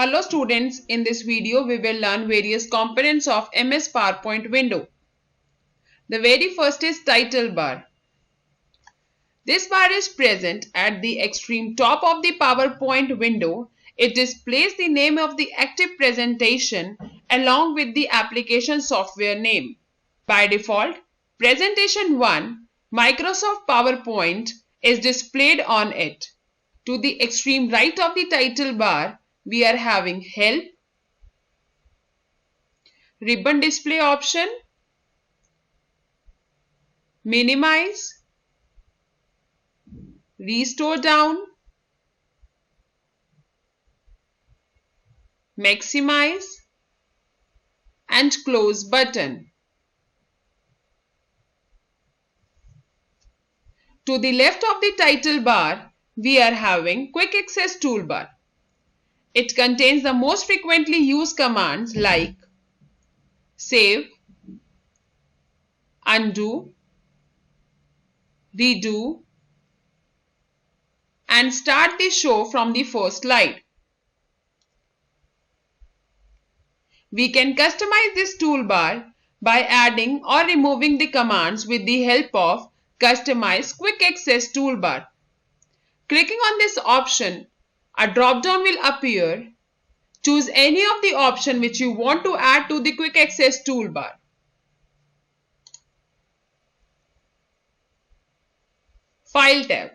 Hello students, in this video we will learn various components of MS PowerPoint window. The very first is title bar. This bar is present at the extreme top of the PowerPoint window. It displays the name of the active presentation along with the application software name. By default, Presentation 1, Microsoft PowerPoint is displayed on it. To the extreme right of the title bar, we are having Help, Ribbon Display option, Minimize, Restore down, Maximize, and Close button. To the left of the title bar, we are having Quick Access Toolbar. It contains the most frequently used commands like Save, Undo, Redo, and Start the show from the first slide. We can customize this toolbar by adding or removing the commands with the help of Customize Quick Access Toolbar. Clicking on this option, a drop-down will appear. Choose any of the option which you want to add to the Quick Access Toolbar. File tab.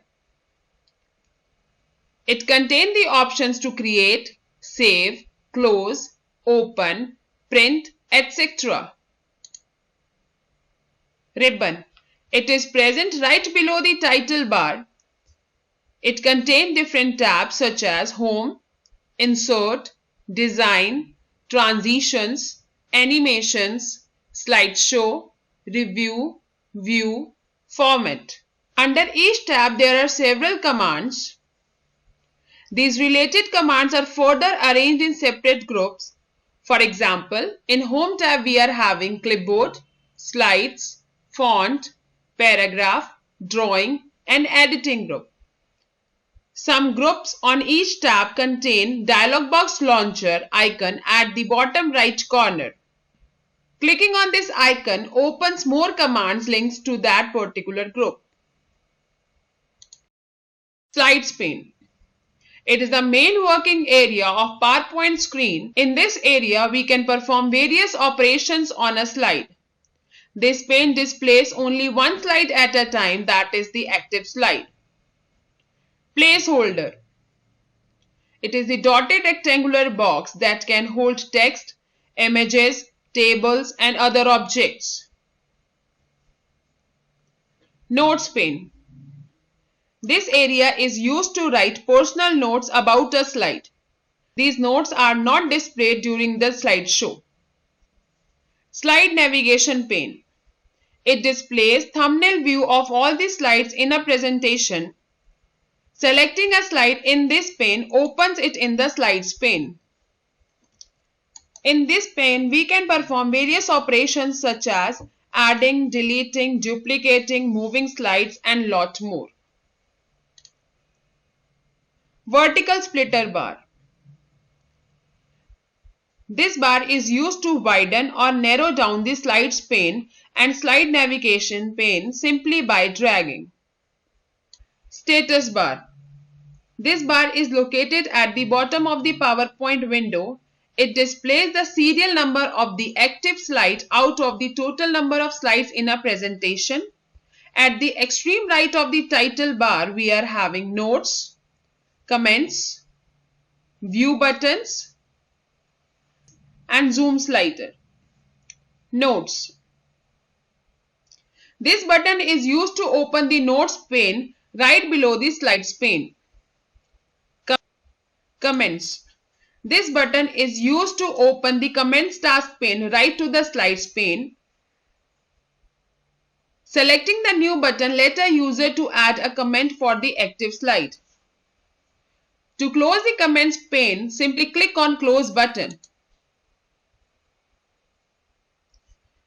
It contains the options to create, save, close, open, print, etc. Ribbon. It is present right below the title bar. It contains different tabs such as Home, Insert, Design, Transitions, Animations, Slideshow, Review, View, Format. Under each tab there are several commands. These related commands are further arranged in separate groups. For example, in Home tab we are having Clipboard, Slides, Font, Paragraph, Drawing, and Editing group. Some groups on each tab contain dialog box launcher icon at the bottom right corner. Clicking on this icon opens more commands links to that particular group. Slides pane. It is the main working area of PowerPoint screen. In this area, we can perform various operations on a slide. This pane displays only one slide at a time, that is the active slide. Placeholder. It is the dotted rectangular box that can hold text, images, tables, and other objects. Notes pane. This area is used to write personal notes about a slide. These notes are not displayed during the slideshow. Slide navigation pane. It displays thumbnail view of all the slides in a presentation. Selecting a slide in this pane opens it in the Slides pane. In this pane, we can perform various operations such as adding, deleting, duplicating, moving slides, and lot more. Vertical splitter bar. This bar is used to widen or narrow down the Slides pane and slide navigation pane simply by dragging. Status bar. This bar is located at the bottom of the PowerPoint window. It displays the serial number of the active slide out of the total number of slides in a presentation. At the extreme right of the title bar, we are having Notes, Comments, View buttons, and Zoom slider. Notes. This button is used to open the Notes pane right below the Slides pane. Comments. This button is used to open the Comments task pane right to the Slides pane. Selecting the new button let a user to add a comment for the active slide. To close the Comments pane, simply click on Close button.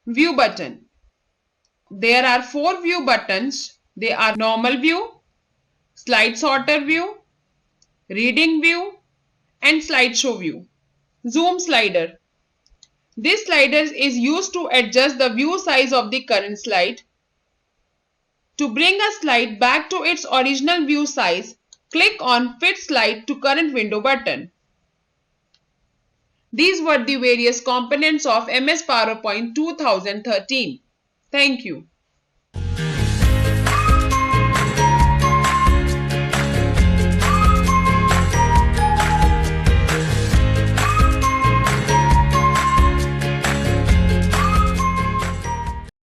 View button. There are 4 view buttons. They are Normal View, Slide Sorter View, Reading View, and Slideshow View. Zoom slider. This slider is used to adjust the view size of the current slide. To bring a slide back to its original view size, click on Fit Slide to Current Window button. These were the various components of MS PowerPoint 2013. Thank you.